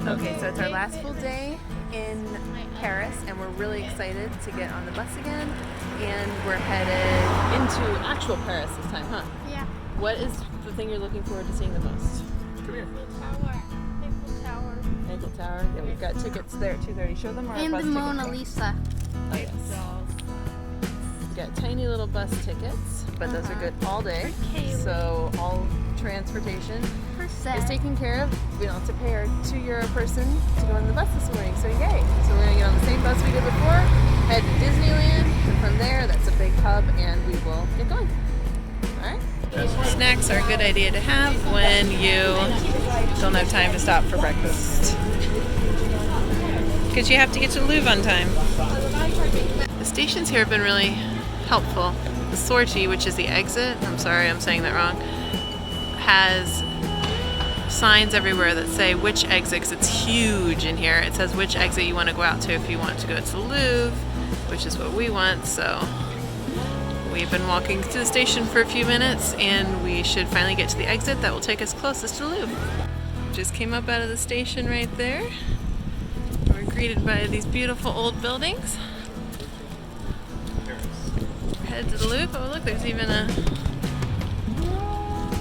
Okay, so it's our last full day in Paris, and we're really excited to get on the bus again. And we're headed into actual Paris this time, huh? Yeah. What is the thing you're looking forward to seeing the most? Come here. Eiffel Tower. Eiffel Tower. Yeah, we've got tickets there at 2:30. Show them our And bus the tickets. Mona Lisa. Oh, yes. We've got tiny little bus tickets, but those are good all day. So all transportation is taken care of. We don't have to pay our €2 person to go on the bus this morning, so yay! So we're gonna get on the same bus we did before, head to Disneyland, and from there, that's a big hub, and we will get going. Alright? Snacks are a good idea to have when you don't have time to stop for breakfast. Because you have to get to the Louvre on time. The stations here have been really helpful. The sortie, which is the exit, I'm sorry I'm saying that wrong, has signs everywhere that say which exit, 'cause it's huge in here. It says which exit you want to go out to if you want to go to the Louvre, which is what we want. So we've been walking to the station for a few minutes, and we should finally get to the exit that will take us closest to the Louvre. Just came up out of the station right there. We're greeted by these beautiful old buildings. We're headed to the Louvre. Oh look, there's even a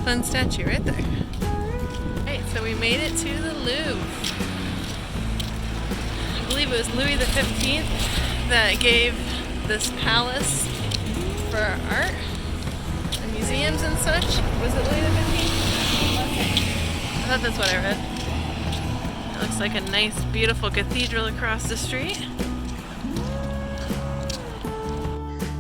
fun statue right there. Right, so we made it to the Louvre. I believe it was Louis XV that gave this palace for art and museums and such. Was it Louis XV? I thought that's what I read. It looks like a nice, beautiful cathedral across the street.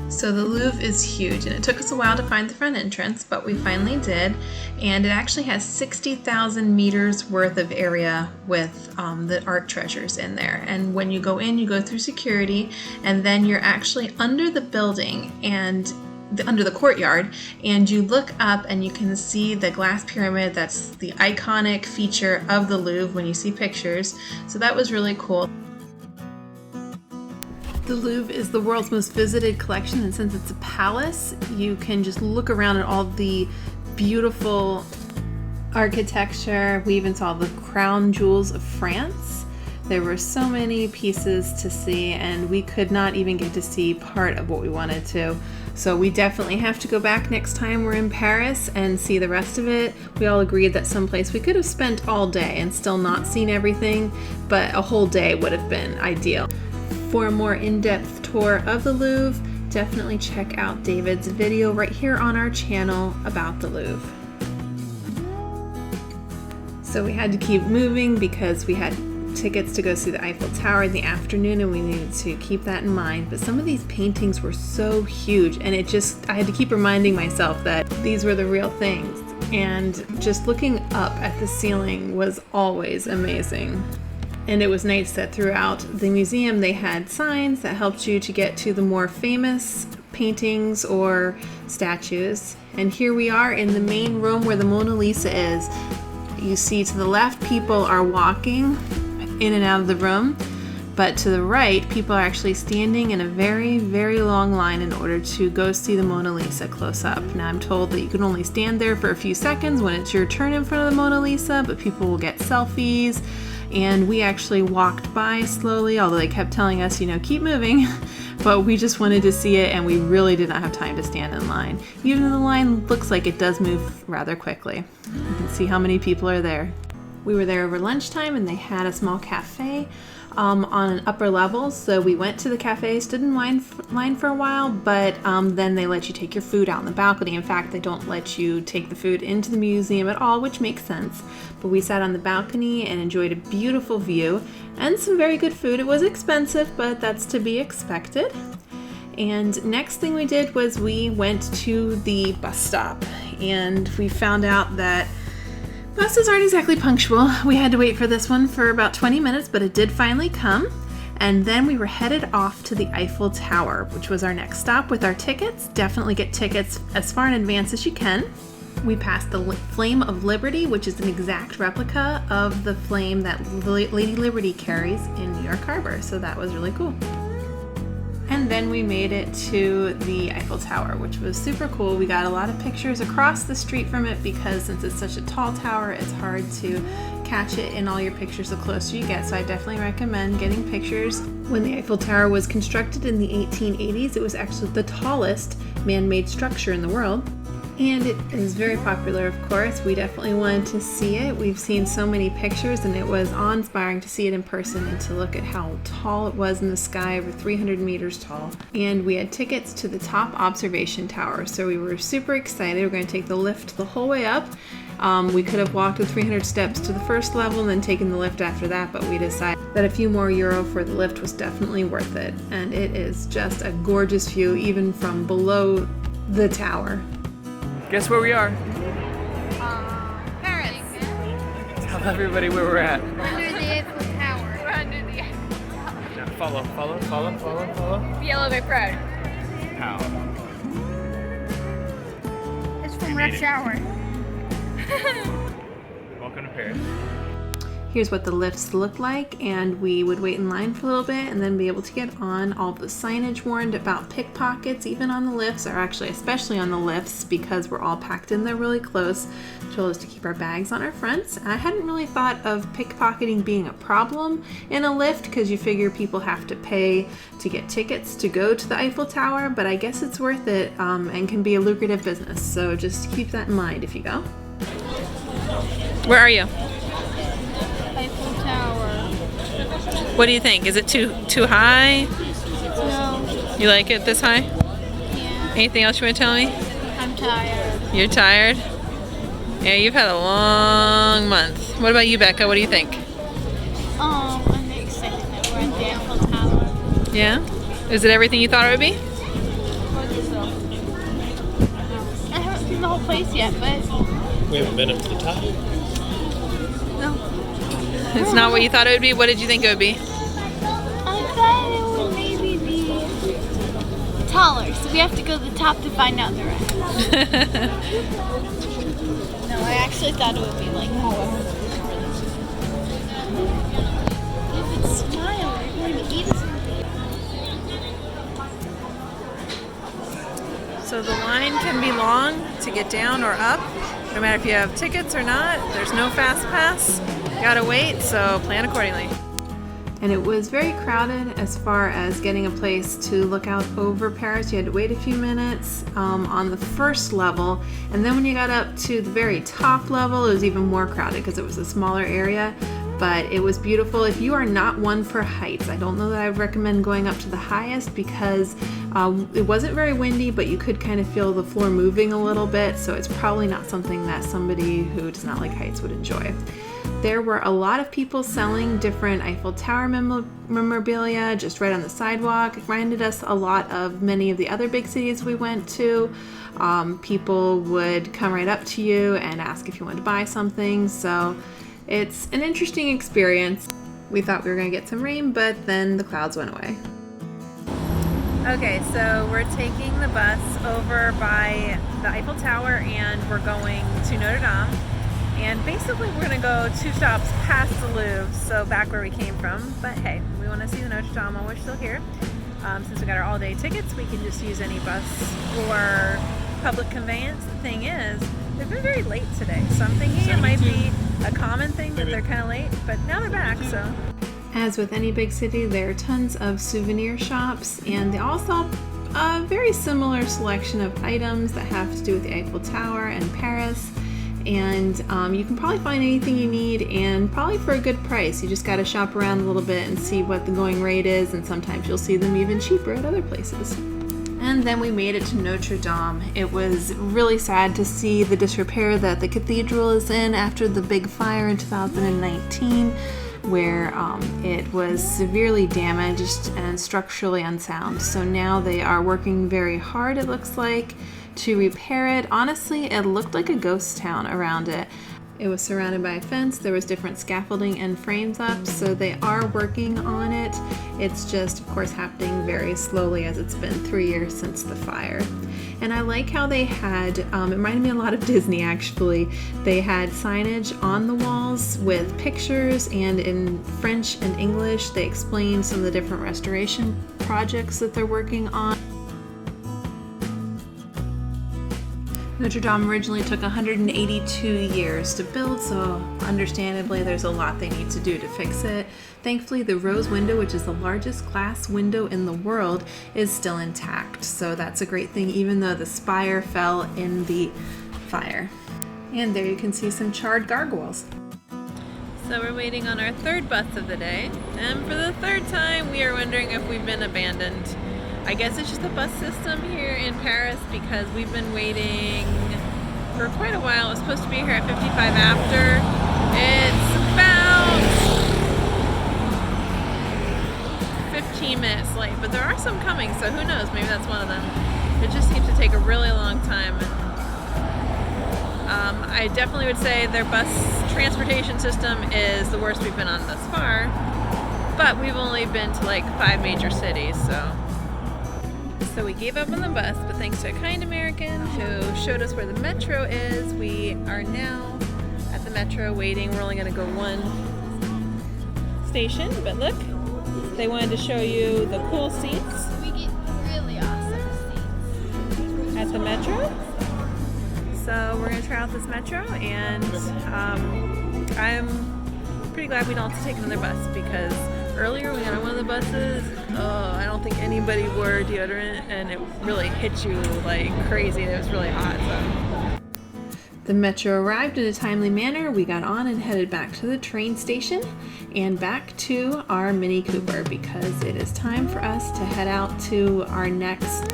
So the Louvre is huge, and it took us a while to find the front entrance, but we finally did. And it actually has 60,000 meters worth of area with the art treasures in there. And when you go in, you go through security, and then you're actually under the building and under the courtyard, and you look up and you can see the glass pyramid. That's the iconic feature of the Louvre when you see pictures. So that was really cool. The Louvre is the world's most visited collection, and since it's a palace, you can just look around at all the beautiful architecture. We even saw the crown jewels of France. There were so many pieces to see, and we could not even get to see part of what we wanted to. So we definitely have to go back next time we're in Paris and see the rest of it. We all agreed that someplace we could have spent all day and still not seen everything, but a whole day would have been ideal. For a more in-depth tour of the Louvre, definitely check out David's video right here on our channel about the Louvre. So we had to keep moving because we had tickets to go see the Eiffel Tower in the afternoon, and we needed to keep that in mind. But some of these paintings were so huge, and I had to keep reminding myself that these were the real things. And just looking up at the ceiling was always amazing. And it was nice that throughout the museum they had signs that helped you to get to the more famous paintings or statues. And here we are in the main room where the Mona Lisa is. You see to the left, people are walking in and out of the room, but to the right, people are actually standing in a very, very long line in order to go see the Mona Lisa close up. Now I'm told that you can only stand there for a few seconds when it's your turn in front of the Mona Lisa, but people will get selfies. And we actually walked by slowly, although they kept telling us, keep moving. But we just wanted to see it, and we really did not have time to stand in line. Even though the line looks like it does move rather quickly. You can see how many people are there. We were there over lunchtime, and they had a small cafe on an upper level. So we went to the cafe, stood in line for a while, but then they let you take your food out on the balcony. In fact, they don't let you take the food into the museum at all, which makes sense. But we sat on the balcony and enjoyed a beautiful view and some very good food. It was expensive, but that's to be expected. And next thing we did was we went to the bus stop, and we found out that buses aren't exactly punctual. We had to wait for this one for about 20 minutes, but it did finally come. And then we were headed off to the Eiffel Tower, which was our next stop with our tickets. Definitely get tickets as far in advance as you can. We passed the Flame of Liberty, which is an exact replica of the flame that Lady Liberty carries in New York Harbor. So that was really cool. And And then we made it to the Eiffel Tower, which was super cool. We got a lot of pictures across the street from it because since it's such a tall tower, it's hard to catch it in all your pictures the closer you get. So I definitely recommend getting pictures. When the Eiffel Tower was constructed in the 1880s, it was actually the tallest man-made structure in the world. And it is very popular, of course. We definitely wanted to see it. We've seen so many pictures and it was awe-inspiring to see it in person and to look at how tall it was in the sky, over 300 meters tall. And we had tickets to the top observation tower, so we were super excited. We're going to take the lift the whole way up. We could have walked the 300 steps to the first level and then taken the lift after that, but we decided that a few more euro for the lift was definitely worth it. And it is just a gorgeous view even from below the tower. Guess where we are? Paris. Tell everybody where we're at. Under the Eiffel Tower. We're under the Eiffel Tower. Now follow. Be a little bit proud. How? It's from Rush Hour. Welcome to Paris. Here's what the lifts look like, and we would wait in line for a little bit and then be able to get on. All the signage warned about pickpockets, even on the lifts, or actually especially on the lifts because we're all packed in there really close. Told us to keep our bags on our fronts. I hadn't really thought of pickpocketing being a problem in a lift because you figure people have to pay to get tickets to go to the Eiffel Tower, but I guess it's worth it and can be a lucrative business. So just keep that in mind if you go. Where are you? Eiffel Tower. What do you think? Is it too high? No. You like it this high? Yeah. Anything else you want to tell me? I'm tired. You're tired? Yeah, you've had a long month. What about you, Becca? What do you think? I'm excited that we're at the Eiffel Tower. Yeah? Is it everything you thought it would be? I haven't seen the whole place yet, but We haven't been up to the top. no. It's not what you thought it would be? What did you think it would be? I thought it would maybe be taller, so we have to go to the top to find out the rest. No, I actually thought it would be like more. If it's smile, we're going to eat something. So the line can be long to get down or up, no matter if you have tickets or not. There's no fast pass. Gotta wait, so plan accordingly. And it was very crowded as far as getting a place to look out over Paris. You had to wait a few minutes on the first level, and then when you got up to the very top level, it was even more crowded because it was a smaller area. But it was beautiful. If you are not one for heights, I don't know that I would recommend going up to the highest because it wasn't very windy, but you could kind of feel the floor moving a little bit, so it's probably not something that somebody who does not like heights would enjoy. There were a lot of people selling different Eiffel Tower memorabilia just right on the sidewalk. It reminded us a lot of many of the other big cities we went to. People would come right up to you and ask if you wanted to buy something, so it's an interesting experience. We thought we were going to get some rain, but then the clouds went away. Okay, so we're taking the bus over by the Eiffel Tower and we're going to Notre Dame. And basically we're going to go 2 stops past the Louvre, so back where we came from. But hey, we want to see the Notre Dame while we're still here. Since we got our all-day tickets, we can just use any bus or public conveyance. The thing is, they've been very late today, so I'm thinking it might be a common thing that they're kind of late, but now they're back, so. As with any big city, there are tons of souvenir shops, and they all sell a very similar selection of items that have to do with the Eiffel Tower and Paris. And you can probably find anything you need, and probably for a good price. You just got to shop around a little bit and see what the going rate is, and sometimes you'll see them even cheaper at other places. And then we made it to Notre Dame. It was really sad to see the disrepair that the cathedral is in after the big fire in 2019, where it was severely damaged and structurally unsound. So now they are working very hard, it looks like, to repair it. Honestly, it looked like a ghost town around it. It was surrounded by a fence, there was different scaffolding and frames up, so they are working on it. It's just, of course, happening very slowly as it's been 3 years since the fire. And I like how they had, it reminded me a lot of Disney actually. They had signage on the walls with pictures, and in French and English they explained some of the different restoration projects that they're working on. Notre Dame originally took 182 years to build, so understandably there's a lot they need to do to fix it. Thankfully, the rose window, which is the largest glass window in the world, is still intact, so that's a great thing even though the spire fell in the fire. And there you can see some charred gargoyles. So we're waiting on our third bus of the day, and for the third time we are wondering if we've been abandoned. I guess it's just the bus system here in Paris because we've been waiting for quite a while. It was supposed to be here at 55 after. It's about 15 minutes late, but there are some coming, so who knows, maybe that's one of them. It just seems to take a really long time. I definitely would say their bus transportation system is the worst we've been on thus far, but we've only been to like 5 major cities, So we gave up on the bus, but thanks to a kind American who showed us where the metro is, we are now at the metro waiting. We're only going to go one station, but look, they wanted to show you the cool seats. We get really awesome seats At the metro. So we're going to try out this metro, and I'm pretty glad we don't have to take another bus because earlier we got on one of the buses, I don't think anybody wore deodorant and it really hit you like crazy. It was really hot. So. The metro arrived in a timely manner. We got on and headed back to the train station and back to our Mini Cooper because it is time for us to head out to our next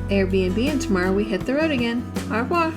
Airbnb, and tomorrow we hit the road again. Au revoir.